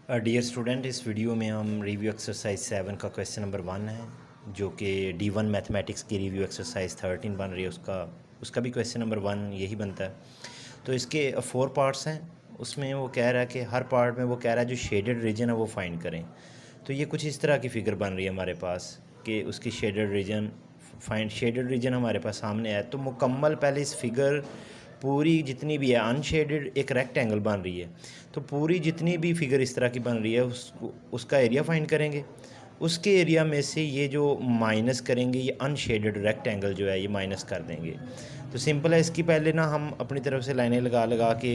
Dear student, इस video में हम रिव्यू एक्सरसाइज 7 का क्वेश्चन नंबर 1 है, जो कि D1 मैथमेटिक्स की रिव्यू एक्सरसाइज 13 बन रही है। उसका भी क्वेश्चन नंबर 1 यही बनता है। तो इसके 4 पार्ट्स हैं। उसमें वो कह रहा है कि हर पार्ट में वो कह रहा है जो शेडेड रीजन है वो फाइंड करें। तो ये कुछ इस तरह की फ़िगर बन रही है हमारे पास कि उसकी शेडेड रीजन हमारे पास सामने है। तो मुकम्मल पहले इस फिगर पूरी जितनी भी है अनशेडेड एक रेक्टेंगल बन रही है। तो पूरी जितनी भी फिगर इस तरह की बन रही है उसका एरिया फाइंड करेंगे। उसके एरिया में से ये जो माइनस करेंगे, ये अनशेडेड रेक्टेंगल जो है ये माइनस कर देंगे। तो सिंपल है, इसकी पहले ना हम अपनी तरफ से लाइनें लगा लगा के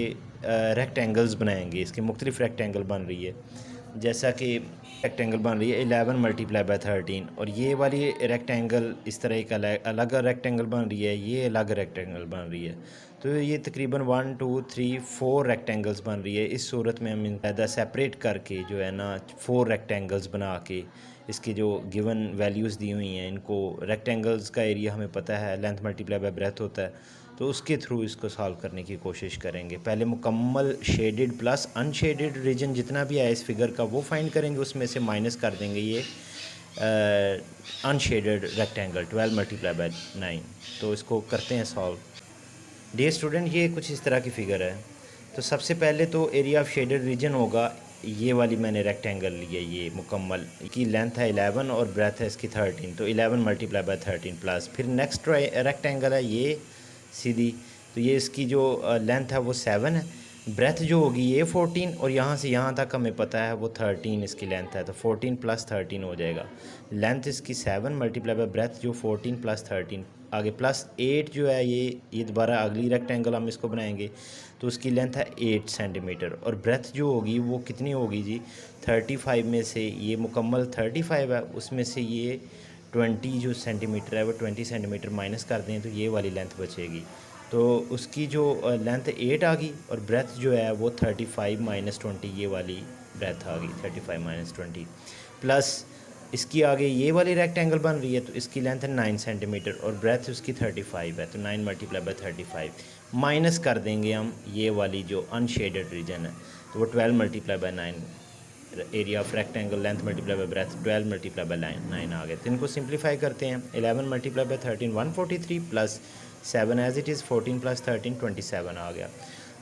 रेक्टेंगल्स बनाएंगे। इसके मुख्तलिफ रेक्टेंगल बन रही है, जैसा कि रेक्टेंगल बन रही है 11 मल्टीप्लाई बाय 13, और ये वाली रेक्टेंगल इस तरह एक अलग रेक्टेंगल बन रही है, ये अलग रेक्टेंगल बन रही है। तो ये तकरीबन 1 2 3 4 रेक्टेंगल्स बन रही है। इस सूरत में हम इनका सेपरेट करके जो है ना 4 रेक्टेंगल्स बना के इसकी जो गिवन वैल्यूज़ दी हुई हैं, इनको रेक्टेंगल्स का एरिया हमें पता है लेंथ मल्टीप्लाई बाय ब्रेथ होता है, तो उसके थ्रू इसको सॉल्व करने की कोशिश करेंगे। पहले मुकम्मल शेडेड प्लस अनशेडेड रीजन जितना भी है इस फिगर का वो फाइंड करेंगे, उसमें से माइनस कर देंगे ये अनशेडेड रेक्टेंगल 12 मल्टीप्लाई बाय 9। तो इसको करते हैं सॉल्व। डियर स्टूडेंट, ये कुछ इस तरह की फ़िगर है। तो सबसे पहले तो एरिया ऑफ शेडेड रीजन होगा, ये वाली मैंने रेक्टेंगल ली है, ये मुकम्मल की लेंथ है 11 और ब्रेथ है इसकी 13, तो 11 मल्टीप्लाई बाय 13 प्लस फिर नेक्स्ट रेक्टेंगल है ये सीधी। तो ये इसकी जो लेंथ है वो 7 है, ब्रेथ जो होगी ये 14, और यहाँ से यहाँ तक हमें पता है वो 13 इसकी लेंथ है, तो 14 प्लस 13 हो जाएगा। लेंथ इसकी 7 मल्टीप्लाई बाय ब्रेथ जो 14 प्लस 13, आगे प्लस 8 जो है ये दोबारा अगली रेक्टेंगल हम इसको बनाएंगे, तो उसकी लेंथ है 8 सेंटीमीटर, और ब्रेथ जो होगी वो कितनी होगी जी 35 में से ये मुकम्मल 35 है, उसमें से ये 20 जो सेंटीमीटर है वो 20 सेंटीमीटर माइनस कर दें तो ये वाली लेंथ बचेगी। तो उसकी जो लेंथ 8 आ गई, और ब्रेथ जो है वो 35 माइनस 20, ये वाली ब्रेथ आ गई 35 माइनस 20, प्लस इसकी आगे ये वाली रेक्टेंगल बन रही है, तो इसकी लेंथ है 9 सेंटीमीटर और ब्रेथ उसकी 35 है, तो 9 मल्टीप्लाई बाय 35 माइनस कर देंगे हम ये वाली जो अनशेडेड रीजन है, तो वो 12 multiply by 9 area of rectangle length multiply by breadth 12 multiply by 9 आ गए। तो इनको सिंप्लीफाई करते हैं। 11 multiply by 13 143 plus 7 as it is 14 plus 13 27 आ गया।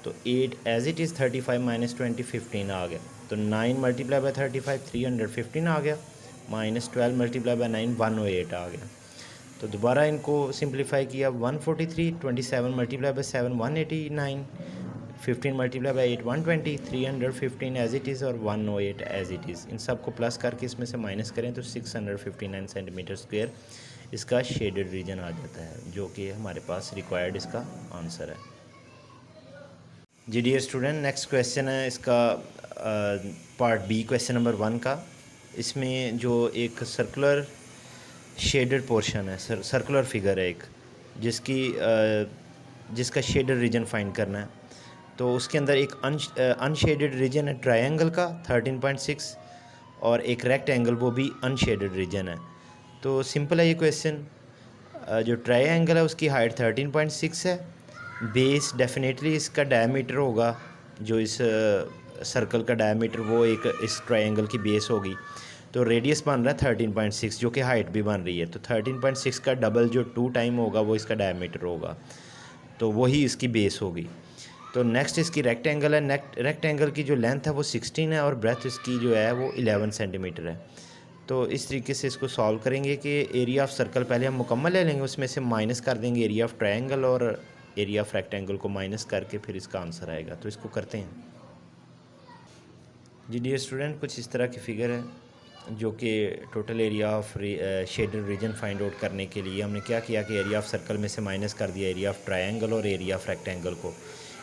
तो 8 एज इट इज़ 35 माइनस 20 15 आ गया। तो 9 मल्टीप्लाई बाय 35 315 आ गया, माइनस 12 मल्टीप्लाई बाय 9 108 आ गया। तो दोबारा इनको सिंप्लीफाई किया, 143 27 multiply by 7 189, 15 multiply by 8 120, 315 as it is और 108 एज इट इज़। इन सब को प्लस करके इसमें से माइनस करें तो 659 सेंटीमीटर स्क्वायर इसका शेडेड रीजन आ जाता है, जो कि हमारे पास रिक्वायर्ड इसका आंसर है। जी डियर स्टूडेंट, नेक्स्ट क्वेश्चन है इसका पार्ट बी क्वेश्चन नंबर 1 का। इसमें जो एक सर्कुलर शेडेड पोर्शन है, सर्कुलर फिगर है एक, जिसका शेडेड रीजन फाइंड करना है। तो उसके अंदर एक अनशेडेड रीजन है ट्रायंगल का 13.6, और एक रेक्टेंगल वो भी अनशेडेड रीजन है। तो सिंपल है ये क्वेश्चन। जो ट्रायंगल है उसकी हाइट 13.6 है, बेस डेफिनेटली इसका डायमीटर होगा, जो इस सर्कल का डायमीटर वो एक इस ट्रायंगल की बेस होगी। तो रेडियस बन रहा है 13.6, जो कि हाइट भी बन रही है, तो 13.6 का डबल जो 2 टाइम होगा वो इसका डायमीटर होगा, तो वही इसकी बेस होगी। तो नेक्स्ट इसकी रेक्टेंगल है, रेक्टेंगल की जो लेंथ है वो 16 है और ब्रेथ इसकी जो है वो 11 सेंटीमीटर है। तो इस तरीके से इसको सॉल्व करेंगे कि एरिया ऑफ सर्कल पहले हम मुकम्मल ले लेंगे, उसमें से माइनस कर देंगे एरिया ऑफ ट्रायंगल, और एरिया ऑफ रेक्टेंगल को माइनस करके फिर इसका आंसर आएगा। तो इसको करते हैं। जी डियर स्टूडेंट, कुछ इस तरह की फ़िगर है, जो कि total area of shaded reason find out करने के लिए हमने क्या किया कि एरिया ऑफ सर्कल में से माइनस कर दिया एरिया ऑफ ट्रायंगल और एरिया ऑफ रेक्टेंगल को।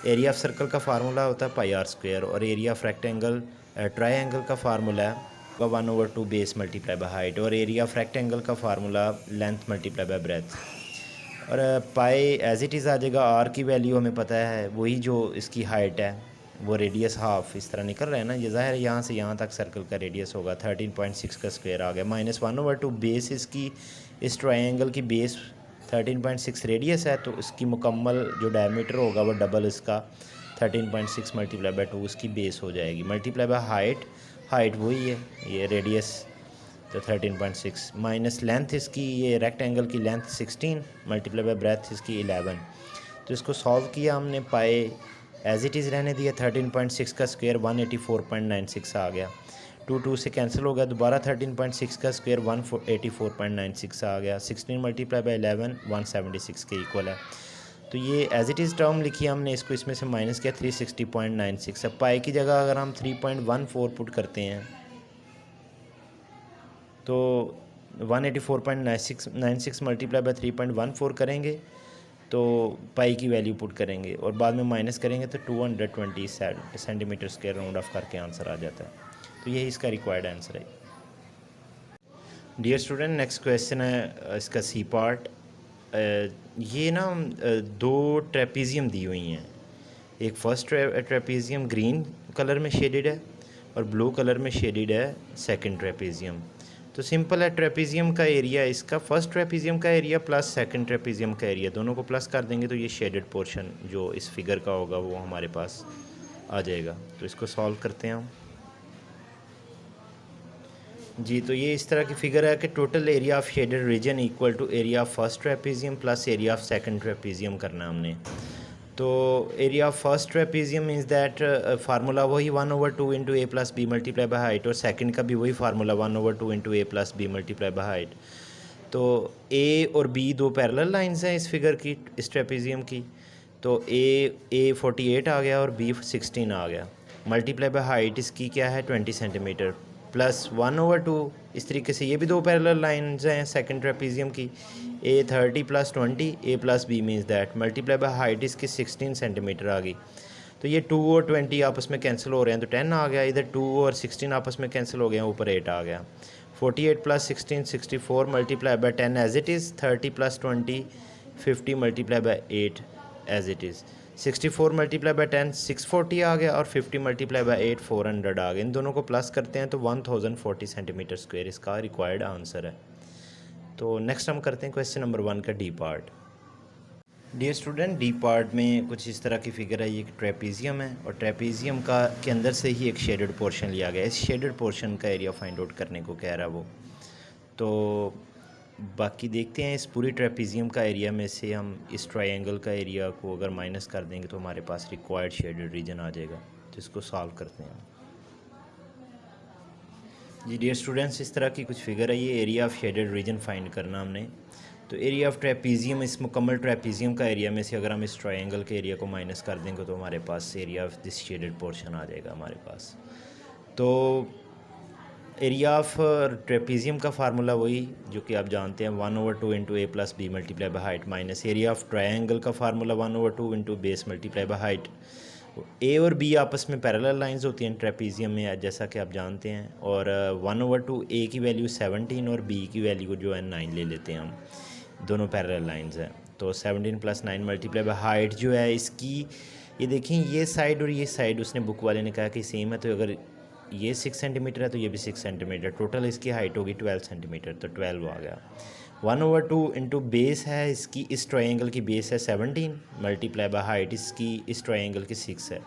एरिया ऑफ सर्कल का फार्मूला होता है पाई आर स्क्वायर, और एरिया ऑफ रेक्टेंगल ट्रायंगल का फार्मूला है 1/2 बेस मल्टीप्लाई बाय हाइट, और एरिया ऑफ रेक्टेंगल का formula length multiply by breath. और पाई एज इट इज़ आ जाएगा, आर की वैल्यू हमें पता है, वही जो इसकी हाइट है वो रेडियस हाफ इस तरह निकल रहा है ना, ये ज़ाहिर है यहाँ से यहाँ तक सर्कल का रेडियस होगा 13.6 का स्क्वायर आ गया, माइनस 1/2 बेस इसकी इस ट्रायंगल की बेस 13.6 रेडियस है, तो इसकी मुकम्मल जो डायमीटर होगा वो डबल इसका 13.6 मल्टीप्लाई बाय 2 उसकी बेस हो जाएगी, मल्टीप्लाई बाय हाइट हाइट वही है, ये रेडियस तो 13.6 माइनस लेंथ इसकी, ये रेक्टेंगल की लेंथ 16 मल्टीप्लाई बाय ब्रेथ इसकी 11। तो इसको सॉल्व किया हमने, पाए एज इट इज़ रहने दिया, 13.6 का स्क्वायर 184.96 आ गया, 2 से कैंसिल हो गया, दोबारा 13.6 का स्क्वायर 184.96 आ गया, 16 मल्टीप्लाई बाय 11 176 के इक्वल है। तो ये एज इट इज़ टर्म लिखी हमने, इसको इसमें से माइनस किया 360.96। अब पाई की जगह अगर हम 3.14 पुट करते हैं तो 184.96 मल्टीप्लाई बाय 3.14 करेंगे तो पाई की वैल्यू पुट करेंगे और बाद में माइनस करेंगे तो 220 सेंटीमीटर स्क्वायर राउंड ऑफ करके आंसर आ जाता है। तो यही इसका रिक्वायर्ड आंसर है। डियर स्टूडेंट, नेक्स्ट क्वेश्चन है इसका सी पार्ट। ये ना दो ट्रेपीजियम दी हुई हैं, एक फर्स्ट ट्रेपीजियम ग्रीन कलर में शेडेड है और ब्लू कलर में शेडेड है सेकंड ट्रेपीजियम। तो सिंपल है, ट्रेपीजियम का एरिया इसका फर्स्ट ट्रेपीजियम का एरिया प्लस सेकंड ट्रेपीजियम का एरिया दोनों को प्लस कर देंगे तो ये शेडेड पोर्शन जो इस फिगर का होगा वो हमारे पास आ जाएगा। तो इसको सॉल्व करते हैं हम जी। तो ये इस तरह की फिगर है कि total area of shaded region equal to area of first trapezium plus area of second trapezium करना हमने। तो area of first trapezium means that formula वही 1/2 into A plus B multiply by height, और second का भी वही formula 1/2 into A plus B multiply by height. तो A और बी दो पैरेलल लाइंस हैं इस फिगर की, इस ट्रेपीजियम की। तो ए 48 आ गया और बी 16 आ गया, मल्टीप्लाई बाई हाइट इसकी क्या है 20 सेंटीमीटर प्लस 1/2। इस तरीके से ये भी दो पैरेलल लाइंस हैं सेकंड ट्रेपीजियम की, A 30 plus 20 A plus B means that multiply by height इसकी 16 सेंटीमीटर आ गई। तो ये 2 और 20 आपस में कैंसिल हो रहे हैं तो 10 आ गया, इधर 2 और 16 आपस में कैंसिल हो गए हैं, ऊपर 8 आ गया। 48 plus 16 64 multiply by 10 as it is, 30 plus 20 50 multiply by 8 as it is, 64 multiply by 10 640 आ गया और 50 मल्टीप्लाई बाई 8 400 आ गया। इन दोनों को प्लस करते हैं तो 1040 सेंटीमीटर स्क्वायर इसका रिक्वायर्ड आंसर है। तो नेक्स्ट हम करते हैं क्वेश्चन नंबर 1 का D part. Dear student, D part में कुछ इस तरह की फिगर है, ये एक ट्रेपीजियम है और ट्रेपीजियम का के अंदर से ही एक शेडेड पोर्शन लिया गया है। इस शेडेड पोर्शन का एरिया फाइंड आउट करने को कह रहा है वो। तो बाकी देखते हैं इस पूरी ट्रेपीजियम का एरिया में से हम इस ट्रायंगल का एरिया को अगर माइनस कर देंगे तो हमारे पास रिक्वायर्ड शेडेड रीजन आ जाएगा। तो इसको सॉल्व करते हैं जी। डियर स्टूडेंट्स, इस तरह की कुछ फिगर है, ये area of shaded reason find करना हमने। तो एरिया ऑफ ट्रेपीजियम, इस मुकम्मल ट्रेपीजियम का एरिया में से अगर हम इस ट्रायंगल के एरिया को माइनस कर देंगे तो हमारे पास area of this shaded portion आ जाएगा हमारे पास। तो एरिया ऑफ ट्रेपीजियम का फार्मूला वही जो कि आप जानते हैं 1/2 into A plus B multiply by height, minus area of triangle का formula 1/2 into base multiply by height. A और बी आपस में पैरेलल लाइंस होती हैं ट्रेपीजियम में जैसा कि आप जानते हैं, और 1/2 ए की वैल्यू 17 और बी की वैल्यू जो है 9 ले लेते हैं हम, दोनों पैरेलल लाइंस हैं। तो 17 प्लस 9 मल्टीप्लाई बाई हाइट जो है इसकी, ये देखें ये साइड और ये साइड उसने बुक वाले ने कहा कि सेम है, तो अगर ये 6 सेंटीमीटर है तो ये भी 6 सेंटीमीटर, टोटल इसकी हाइट होगी 12 सेंटीमीटर, तो 12 आ गया। 1/2 इंटू बेस है इसकी, इस ट्रायंगल की बेस है 17 मल्टीप्लाई बाई हाइट इसकी इस ट्रायंगल की 6 है।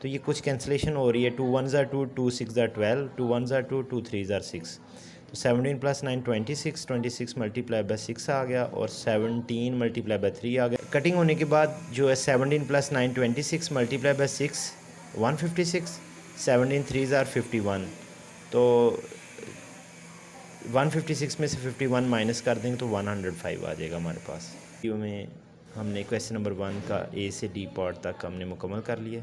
तो ये कुछ कैंसिलेशन हो रही है, 2 1s are 2, 2 6s are 12, 2 1s are 2, 2 3s are 6। तो 17 प्लस 9 26, 26 मल्टीप्लाई बाई 6 आ गया और 17 मल्टीप्लाई बाई 3 आ गया। कटिंग होने के बाद जो है 17 plus 9 26 multiply by 6 156, 17 3s are 51। तो 156 में से 51 माइनस कर देंगे तो 105 आ जाएगा हमारे पास। वीडियो में हमने क्वेश्चन नंबर 1 का ए से डी पार्ट तक हमने मुकम्मल कर लिया।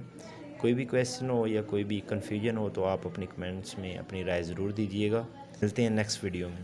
कोई भी क्वेश्चन हो या कोई भी कन्फ्यूजन हो तो आप अपनी कमेंट्स में अपनी राय ज़रूर दीजिएगा। मिलते हैं नेक्स्ट वीडियो में।